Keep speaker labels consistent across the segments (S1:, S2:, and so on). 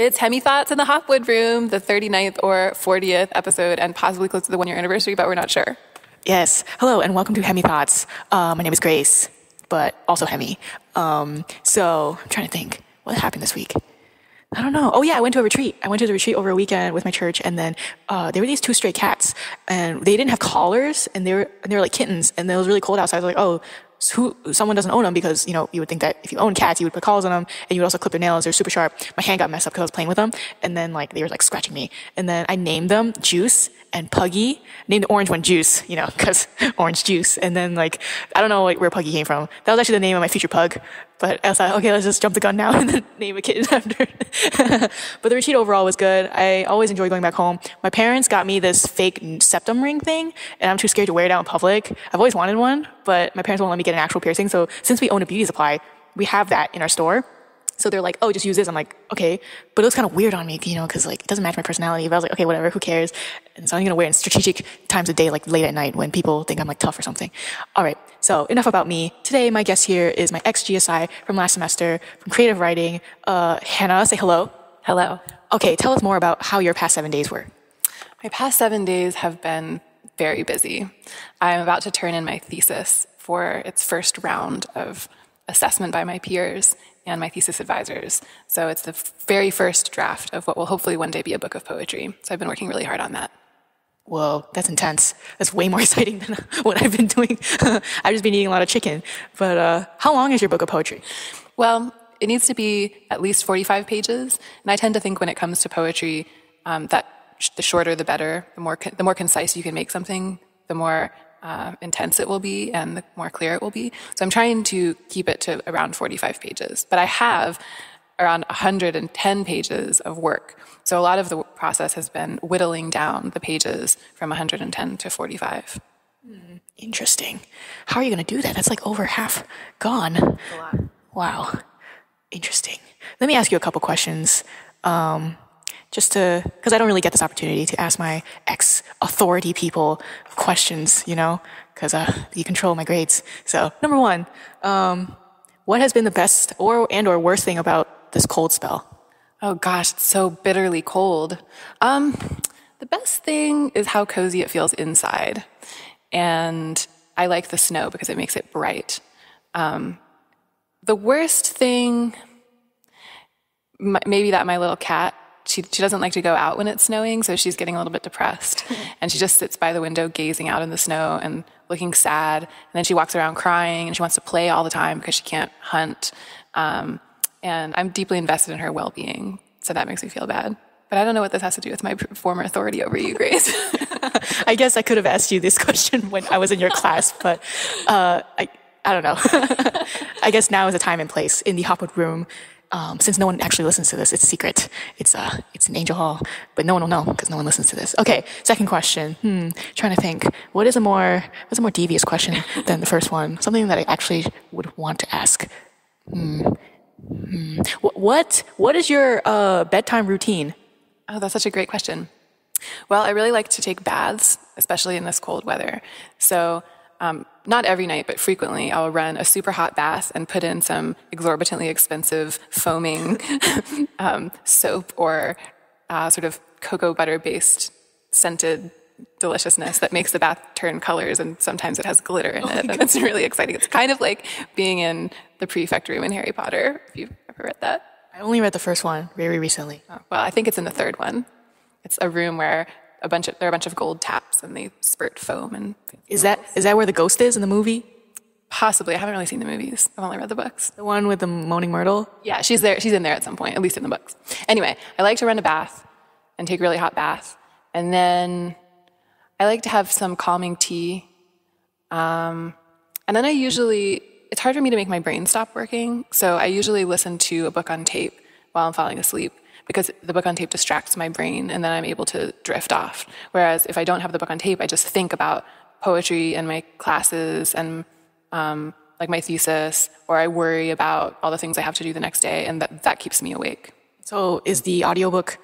S1: It's Haemi Thoughts in the Hopwood Room, the 39th or 40th episode, and possibly close to the 1-year anniversary, but we're not sure.
S2: Yes. Hello, and welcome to Haemi Thoughts. My name is Grace, but also Haemi. So I'm trying to think. What happened this week? I don't know. Oh, yeah, I went to a retreat. I went to the retreat over a weekend with my church, and then there were these 2 stray cats, and they didn't have collars, and they were like kittens, and it was really cold outside. I was like, oh, someone doesn't own them, because, you know, you would think that if you own cats, you would put collars on them, and you would also clip their nails. They're super sharp. My hand got messed up because I was playing with them, and then like they were like scratching me. And then I named them Juice and Puggy. Named the orange one Juice, you know, because orange juice. And then like I don't know like, where Puggy came from. That was actually the name of my future pug. But I was like, okay, let's just jump the gun now and then name a kitten after it. But the retreat overall was good. I always enjoy going back home. My parents got me this fake septum ring thing, and I'm too scared to wear it out in public. I've always wanted one, but my parents won't let me get an actual piercing. So since we own a beauty supply, we have that in our store. So they're like, oh, just use this. I'm like, okay. But it was kind of weird on me, you know, because like it doesn't match my personality. But I was like, okay, whatever, who cares? And so I'm going to wear it in strategic times of day, like late at night when people think I'm like tough or something. All right. So enough about me. Today, my guest here is my ex-GSI from last semester from creative writing. Hannah, say hello.
S1: Hello.
S2: Okay, tell us more about how your past 7 days were.
S1: My past 7 days have been very busy. I'm about to turn in my thesis for its first round of assessment by my peers and my thesis advisors. So it's the very first draft of what will hopefully one day be a book of poetry. So I've been working really hard on that.
S2: Whoa, that's intense. That's way more exciting than what I've been doing. I've just been eating a lot of chicken. But how long is your book of poetry?
S1: Well, it needs to be at least 45 pages. And I tend to think when it comes to poetry that the shorter the better. The more concise you can make something, the more intense it will be and the more clear it will be. So I'm trying to keep it to around 45 pages. But I have around 110 pages of work. So a lot of the process has been whittling down the pages from 110 to 45.
S2: Interesting. How are you going to do that? That's like over half gone.
S1: A lot.
S2: Wow. Interesting. Let me ask you a couple questions. Because I don't really get this opportunity to ask my ex-authority people questions, you know, because you control my grades. So, number 1, what has been the best or worst thing about this cold spell?
S1: Oh gosh, it's so bitterly cold. The best thing is how cozy it feels inside. And I like the snow because it makes it bright. The worst thing, maybe that my little cat, she doesn't like to go out when it's snowing, so she's getting a little bit depressed. And she just sits by the window gazing out in the snow and looking sad. And then she walks around crying, and she wants to play all the time because she can't hunt. And I'm deeply invested in her well-being, so that makes me feel bad. But I don't know what this has to do with my former authority over you, Grace.
S2: I guess I could have asked you this question when I was in your class, but I don't know. I guess now is the time and place in the Hopwood Room. Since no one actually listens to this, it's secret. It's an angel hall, but no one will know because no one listens to this. Okay, second question. Trying to think. What's a more devious question than the first one? Something that I actually would want to ask. What is your bedtime routine?
S1: Oh, that's such a great question. Well, I really like to take baths, especially in this cold weather. So not every night, but frequently, I'll run a super hot bath and put in some exorbitantly expensive foaming soap or sort of cocoa butter-based scented deliciousness that makes the bath turn colors, and sometimes it has glitter in it, and it's really exciting. It's kind of like being in the prefect room in Harry Potter, if you've ever read that.
S2: I only read the first one very recently.
S1: Oh, well, I think it's in the third one. It's a room where there are a bunch of gold taps, and they spurt foam. And
S2: is that where the ghost is in the movie?
S1: Possibly. I haven't really seen the movies. I've only read the books.
S2: The one with the moaning myrtle?
S1: Yeah, she's there. She's in there at some point, at least in the books. Anyway, I like to run a bath and take a really hot bath, and then I like to have some calming tea. And then it's hard for me to make my brain stop working, so I usually listen to a book on tape while I'm falling asleep, because the book on tape distracts my brain, and then I'm able to drift off. Whereas if I don't have the book on tape, I just think about poetry and my classes and like my thesis, or I worry about all the things I have to do the next day, and that keeps me awake.
S2: So is the audiobook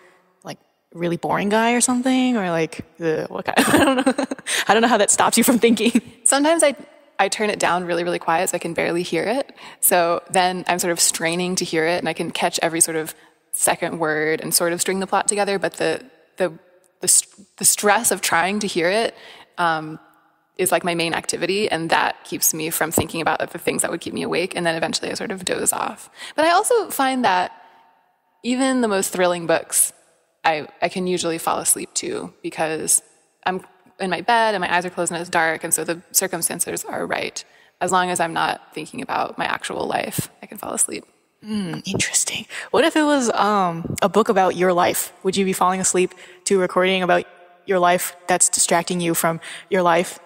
S2: like really boring guy or something, or like what kind? I don't know. I don't know how that stops you from thinking.
S1: Sometimes I turn it down really, really quiet so I can barely hear it. So then I'm sort of straining to hear it, and I can catch every sort of second word and sort of string the plot together, but the stress of trying to hear it is like my main activity, and that keeps me from thinking about the things that would keep me awake, and then eventually I sort of doze off. But I also find that even the most thrilling books, I can usually fall asleep to, because I'm in my bed and my eyes are closed and it's dark, and so the circumstances are right. As long as I'm not thinking about my actual life, I can fall asleep.
S2: Interesting. What if it was a book about your life? Would you be falling asleep to a recording about your life that's distracting you from your life?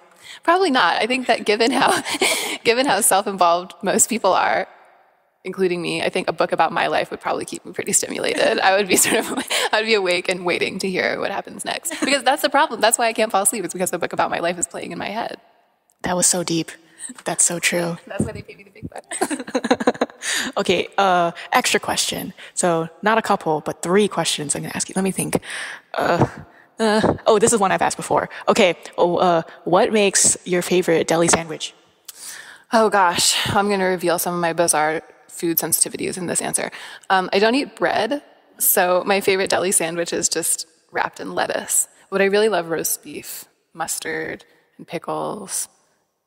S1: Probably not. I think that given how self-involved most people are, including me, I think a book about my life would probably keep me pretty stimulated. I would be awake and waiting to hear what happens next. Because that's the problem. That's why I can't fall asleep. It's because the book about my life is playing in my head.
S2: That was so deep. That's so true.
S1: That's why they pay me the big bucks.
S2: Okay, extra question. So not a couple, but 3 questions I'm going to ask you. Let me think. This is one I've asked before. Okay, what makes your favorite deli sandwich?
S1: Oh gosh, I'm going to reveal some of my bizarre food sensitivities in this answer. I don't eat bread, so my favorite deli sandwich is just wrapped in lettuce. But I really love roast beef, mustard, and pickles,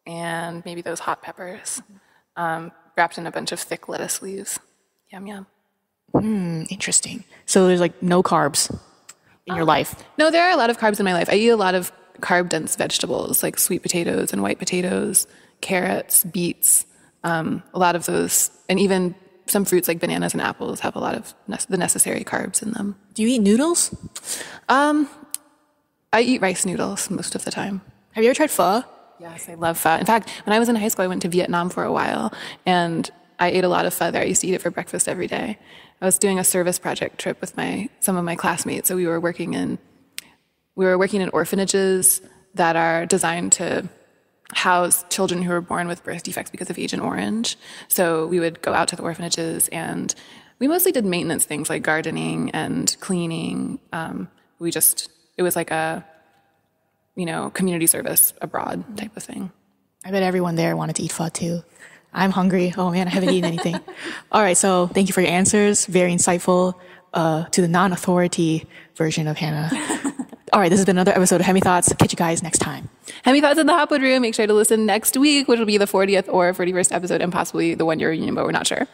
S1: and maybe those hot peppers, wrapped in a bunch of thick lettuce leaves. Yum, yum.
S2: Interesting. So there's like no carbs in your life?
S1: No, there are a lot of carbs in my life. I eat a lot of carb-dense vegetables like sweet potatoes and white potatoes, carrots, beets, a lot of those, and even some fruits like bananas and apples have a lot of the necessary carbs in them.
S2: Do you eat noodles?
S1: I eat rice noodles most of the time.
S2: Have you ever tried pho?
S1: Yes, I love pho. In fact, when I was in high school, I went to Vietnam for a while, and I ate a lot of pho there. I used to eat it for breakfast every day. I was doing a service project trip with some of my classmates, so we were working in orphanages that are designed to house children who were born with birth defects because of Agent Orange. So we would go out to the orphanages, and we mostly did maintenance things like gardening and cleaning. It was like a, community service abroad type of thing.
S2: I bet everyone there wanted to eat pho too. I'm hungry. Oh man, I haven't eaten anything. All right, so thank you for your answers. Very insightful to the non-authority version of Hannah. All right, this has been another episode of Haemi Thoughts. Catch you guys next time.
S1: Haemi Thoughts in the Hopwood Room. Make sure to listen next week, which will be the 40th or 41st episode and possibly the 1-year reunion, but we're not sure.